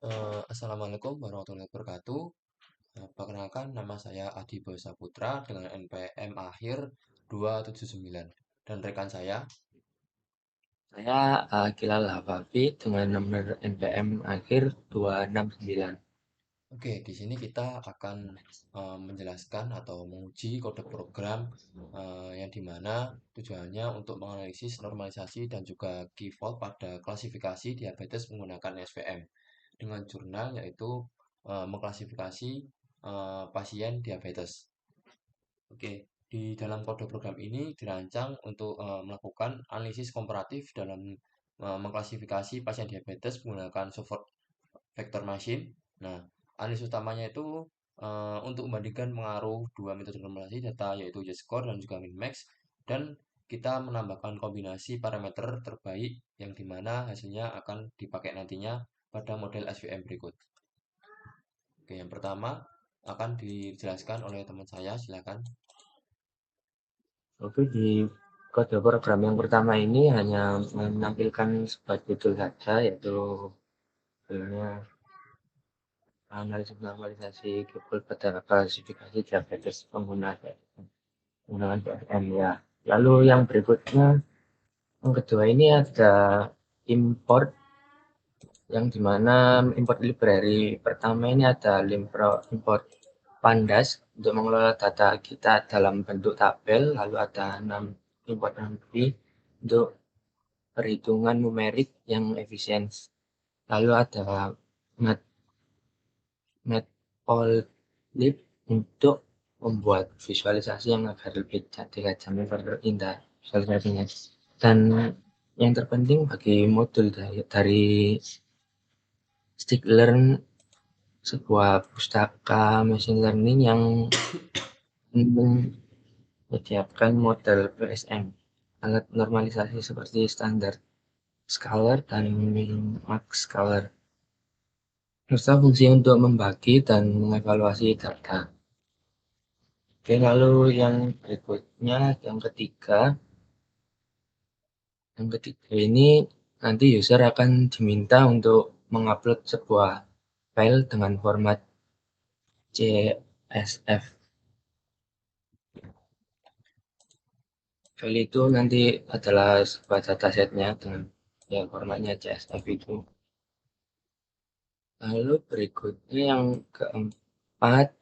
Assalamualaikum warahmatullahi wabarakatuh. Perkenalkan nama saya Adi Boy Saputra dengan NPM akhir 279 dan rekan saya. Saya Gilal Hafafi dengan nomor NPM akhir 269. Oke, di sini kita akan menjelaskan atau menguji kode program yang dimana tujuannya untuk menganalisis normalisasi dan juga key fault pada klasifikasi diabetes menggunakan SVM dengan jurnal yaitu mengklasifikasi pasien diabetes. Oke, di dalam kode program ini dirancang untuk melakukan analisis komparatif dalam mengklasifikasi pasien diabetes menggunakan software vector machine. Nah, analisis utamanya itu untuk membandingkan pengaruh dua metode normalisasi data yaitu y-score dan juga min-max dan kita menambahkan kombinasi parameter terbaik yang dimana hasilnya akan dipakai nantinya pada model SVM berikut. Oke, yang pertama akan dijelaskan oleh teman saya, silakan. Oke, di kode program yang pertama ini hanya menampilkan sebuah judul saja, yaitu judulnya analisis normalisasi kebul pada klasifikasi diabetes penggunaan PSM ya. Lalu yang berikutnya, yang kedua ini ada import yang dimana import library pertama ini ada import Pandas untuk mengelola data kita dalam bentuk tabel, lalu ada 6 import nanti untuk perhitungan numerik yang efisien. Lalu ada matplotlib untuk membuat visualisasi yang agar lebih cantik aja memperindah visualisasinya. Dan yang terpenting bagi modul dari Sticklearn, sebuah pustaka machine learning yang menyiapkan model PSM, alat normalisasi seperti standar scalar dan min-max scalar, serta fungsi untuk membagi dan mengevaluasi data. Oke, lalu yang berikutnya, yang ketiga ini nanti user akan diminta untuk mengupload sebuah file dengan format CSV. File itu nanti adalah sebuah datasetnya dengan yang formatnya CSV itu. Lalu berikutnya yang keempat,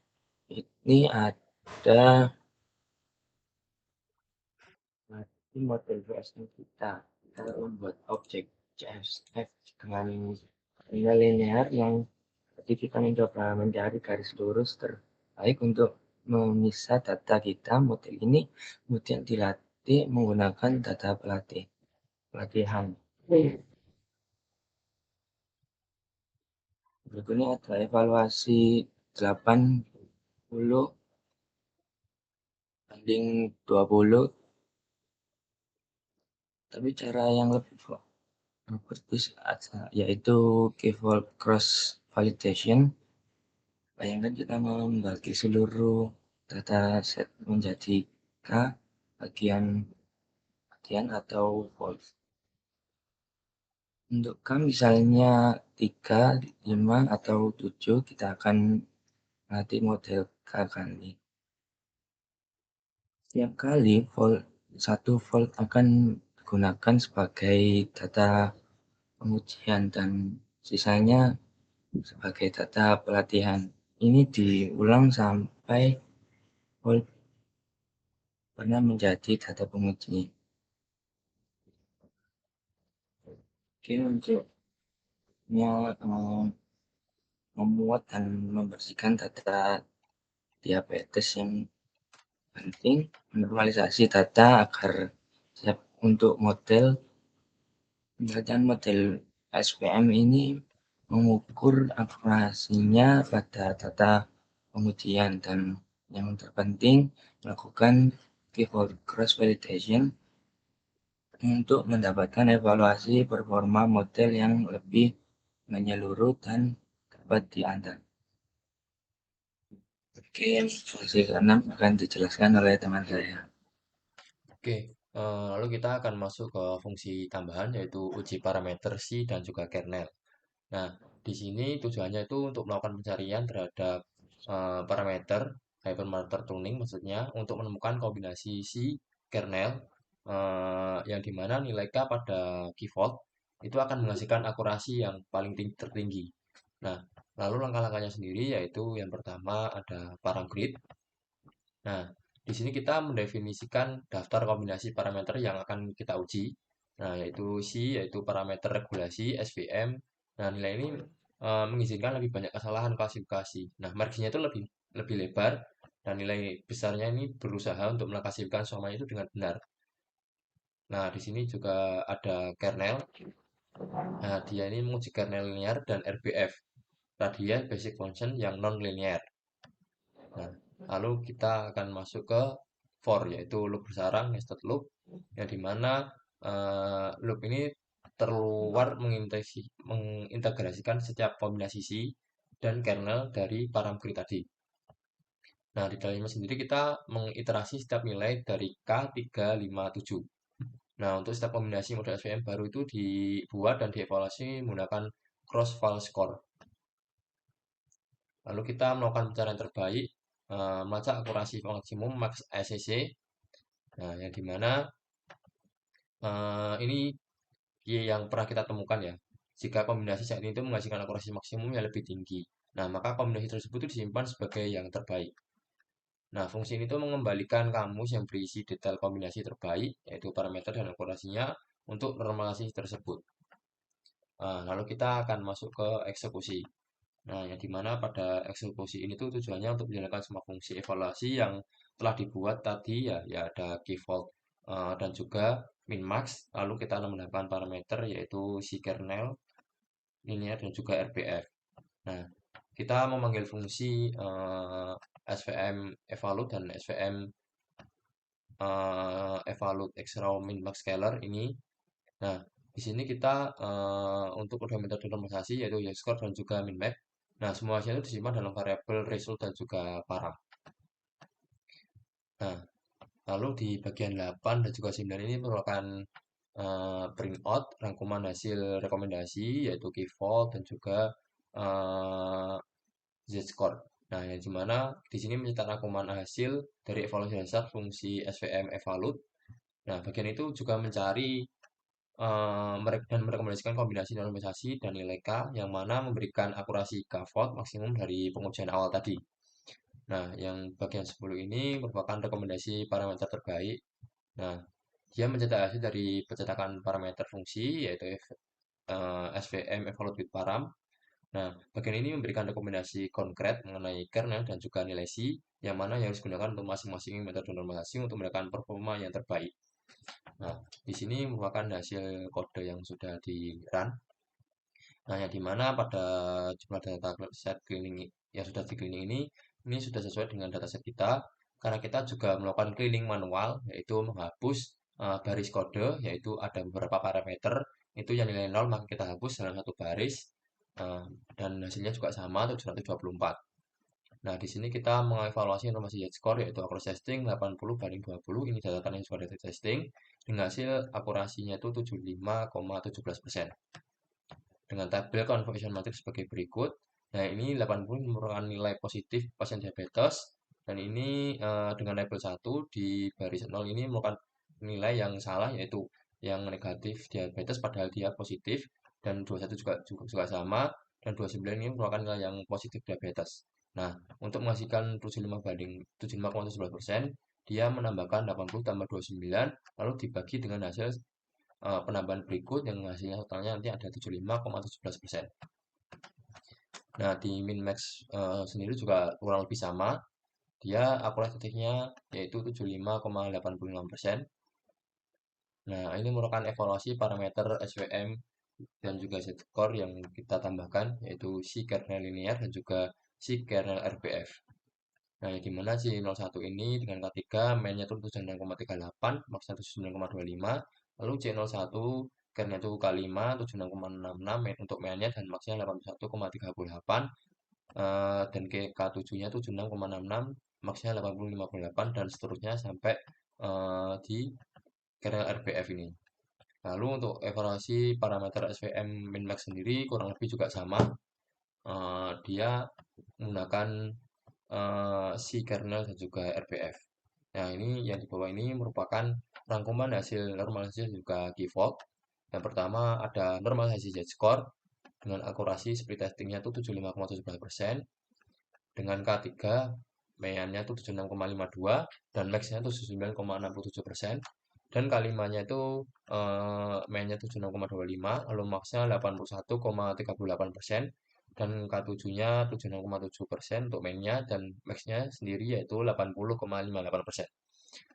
ini ada model VSM kita. Kita membuat objek CSV dengan nilai linear yang jadi kita mencoba mencari garis lurus terbaik untuk memisah data kita. Model ini kemudian dilatih menggunakan data pelatihan. Berikutnya ada evaluasi 80 banding 20, tapi cara yang lebih bagus yaitu keyword cross validation. Bayangkan kita membagi seluruh data set menjadi K bagian atau false. Untuk K misalnya 3, 5, atau 7, kita akan melatih model K kali. Setiap kali satu volt akan digunakan sebagai data pengujian dan sisanya sebagai data pelatihan. Ini diulang sampai volt pernah menjadi data penguji. Oke, untuk memuat dan membersihkan data diabetes yang penting, normalisasi data agar siap untuk model. Penelitian model SVM ini mengukur akurasinya pada data pengujian dan yang terpenting melakukan keyword cross validation untuk mendapatkan evaluasi performa model yang lebih menyeluruh dan dapat diandalkan. Oke, fungsi keenam akan dijelaskan oleh teman saya. Oke, lalu kita akan masuk ke fungsi tambahan yaitu uji parameter C dan juga kernel. Nah, di sini tujuannya itu untuk melakukan pencarian terhadap parameter hyperparameter tuning maksudnya untuk menemukan kombinasi si kernel yang dimana nilai K pada key vault itu akan menghasilkan akurasi yang paling tertinggi. Nah, lalu langkah-langkahnya sendiri yaitu yang pertama ada paragrid. Nah, di sini kita mendefinisikan daftar kombinasi parameter yang akan kita uji. Nah, yaitu parameter regulasi SVM. Nah, nilai ini mengizinkan lebih banyak kesalahan klasifikasi. Nah, marginnya itu lebih lebih lebar dan nilai besarnya ini berusaha untuk mengklasifikasikan semuanya itu dengan benar. Nah, di sini juga ada kernel. Nah, dia ini menguji kernel linear dan RBF, radial basic function yang non linear. Nah, lalu kita akan masuk ke for, yaitu loop bersarang, nested loop, yang dimana loop ini terluar mengintegrasikan setiap kombinasi C dan kernel dari parameter tadi. Nah, di dalamnya sendiri kita mengiterasi setiap nilai dari K357. Nah, untuk setiap kombinasi model SVM baru itu dibuat dan dievaluasi menggunakan cross-file score. Lalu kita melakukan pencarian terbaik, melacak akurasi maksimum max SCC. Nah, yang dimana ini yang pernah kita temukan ya. Jika kombinasi saat ini itu menghasilkan akurasi maksimum yang lebih tinggi. Nah, maka kombinasi tersebut itu disimpan sebagai yang terbaik. Nah, fungsi ini tuh mengembalikan kamus yang berisi detail kombinasi terbaik, yaitu parameter dan akurasinya untuk normalisasi tersebut. Nah, lalu kita akan masuk ke eksekusi. Nah, yang dimana pada eksekusi ini tuh tujuannya untuk menjalankan semua fungsi evaluasi yang telah dibuat tadi ya, ya ada key vault dan juga min max. Lalu kita menambahkan parameter yaitu si kernel, linear dan juga RBF. Nah, kita memanggil fungsi SVM evaluate dan SVM evaluate extra min max scalar ini. Nah, di sini kita untuk kedua metode normalisasi yaitu y-score dan juga min-max. Nah, semua hasilnya itu disimpan dalam variabel result dan juga param. Nah, lalu di bagian 8 dan juga 9 ini merupakan printout rangkuman hasil rekomendasi yaitu key vault dan juga eh, z-score. Nah, yang dimana di sini mencetak rangkuman hasil dari evaluasi dasar fungsi SVM evaluate. Nah, bagian itu juga mencari dan merekomendasikan kombinasi normalisasi dan nilai K yang mana memberikan akurasi K volt maksimum dari pengujian awal tadi. Nah, yang bagian 10 ini merupakan rekomendasi parameter terbaik. Nah, dia mencetak hasil dari pencetakan parameter fungsi yaitu SVM evaluate with param. Nah, bagian ini memberikan rekomendasi konkret mengenai kernel dan juga nilai C yang mana yang harus digunakan untuk masing-masing metode normalisasi untuk mendapatkan performa yang terbaik. Nah, di sini merupakan hasil kode yang sudah di run. Nah, yang dimana pada jumlah data set cleaning yang sudah di cleaning ini sudah sesuai dengan dataset kita, karena kita juga melakukan cleaning manual, yaitu menghapus baris kode, yaitu ada beberapa parameter, itu yang nilai 0 maka kita hapus dalam satu baris, eh, dan hasilnya juga sama, 724. Nah, di sini kita mengevaluasi informasi Z-score yaitu accuracy testing 80/20. Ini catatan yang sudah dari testing dengan hasil akurasinya itu 75,17%. Dengan tabel conversion matrix sebagai berikut. Nah, ini 80 merupakan nilai positif pasien diabetes dan ini dengan label 1 di baris 0 ini merupakan nilai yang salah yaitu yang negatif diabetes padahal dia positif dan 21 juga sama dan 29 ini merupakan nilai yang positif diabetes. Nah, untuk menghasilkan 75,17%, dia menambahkan 80 tambah 29 lalu dibagi dengan hasil penambahan berikut yang hasilnya totalnya nanti ada 75,17%. Nah, di min max sendiri juga kurang lebih sama. Dia akurasitasnya yaitu 75,85%. Nah, ini merupakan evaluasi parameter SVM dan juga z-score yang kita tambahkan yaitu si kernel linear dan juga si kernel RBF. Nah, yang dimana si 01 ini dengan K3 mainnya itu 76,38, maksnya 79,25, lalu C01 kernel itu K5 76,66 main untuk mainnya dan maksnya 81,38, dan K7-nya 76,66, maksnya 80,58 dan seterusnya sampai di kernel RBF ini. Lalu untuk evaluasi parameter SVM min-max sendiri kurang lebih juga sama. Dia menggunakan C-kernel dan juga RPF. Nah, ini yang di bawah ini merupakan rangkuman hasil normalisasi dan juga key vault. Yang pertama ada normalisasi Z-score dengan akurasi speed testingnya itu 75,17%, dengan K3 meannya itu 76,52 dan max-nya itu 79,67%, dan K5-nya itu meannya 76,25, lalu max-nya 81,38%, dan K7-nya 76,7% untuk main-nya, dan max-nya sendiri yaitu 80,58%.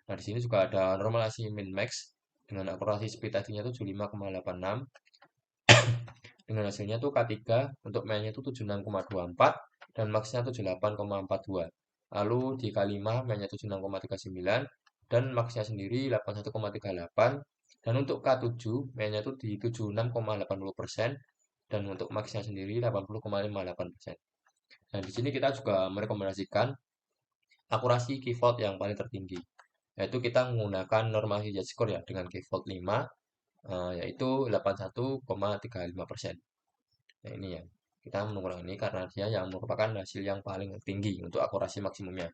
Nah, di sini juga ada normalisasi min max dengan akurasi speed testingnya itu 75,86, dengan hasilnya tuh K3 untuk mainnya itu 76,24 dan max-nya 78,42. Lalu di K5 mainnya 76,39 dan max-nya sendiri 81,38, dan untuk K7 mainnya itu di 76,80% dan untuk max-nya sendiri 80,58%. Dan di sini kita juga merekomendasikan akurasi key vault yang paling tertinggi, yaitu kita menggunakan normalisasi Z-score ya dengan key vault 5, yaitu 81,35%. Nah, ini ya. Kita menggunakan ini karena dia yang merupakan hasil yang paling tinggi untuk akurasi maksimumnya.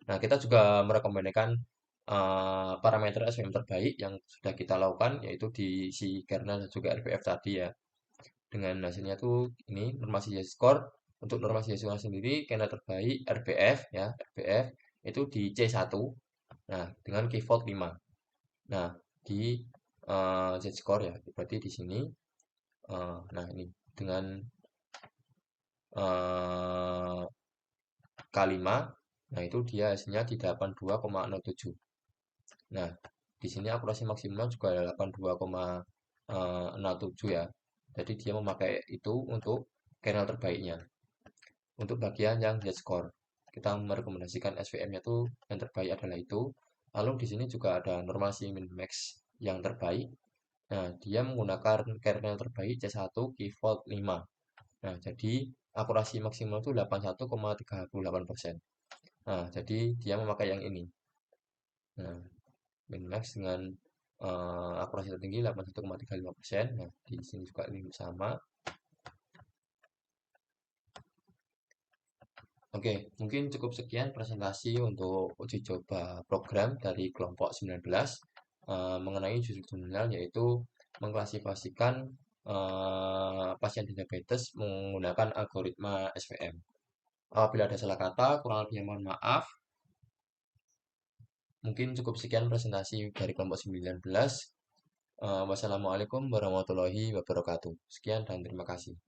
Nah, kita juga merekomendasikan parameter SVM terbaik yang sudah kita lakukan, yaitu di si kernel dan juga RPF tadi ya. Dengan hasilnya tuh ini normalisasi score. Untuk normalisasi score sendiri, kernel terbaik RPF ya, RPF itu di C1. Nah, dengan key vault 5. Nah, di Z-score ya, berarti di sini. Nah, ini dengan eh, K5, nah itu dia hasilnya di 82,07. Nah, di sini akurasi maksimal juga 82,07 ya. Jadi dia memakai itu untuk kernel terbaiknya. Untuk bagian yang Z-score, kita merekomendasikan SVM-nya itu yang terbaik adalah itu. Lalu di sini juga ada normalisasi min max yang terbaik. Nah, dia menggunakan kernel terbaik C1 key vault 5. Nah, jadi akurasi maksimal itu 81,38%. Nah, jadi dia memakai yang ini. Nah, min-max dengan akurasi tertinggi 81,35%. Nah, di sini juga ini sama. Oke, mungkin cukup sekian presentasi untuk uji coba program dari kelompok 19 mengenai judul jurnal, yaitu mengklasifikasikan pasien diabetes menggunakan algoritma SVM. Apabila ada salah kata, kurang lebihnya mohon maaf. Mungkin cukup sekian presentasi dari kelompok 19. Wassalamualaikum warahmatullahi wabarakatuh. Sekian dan terima kasih.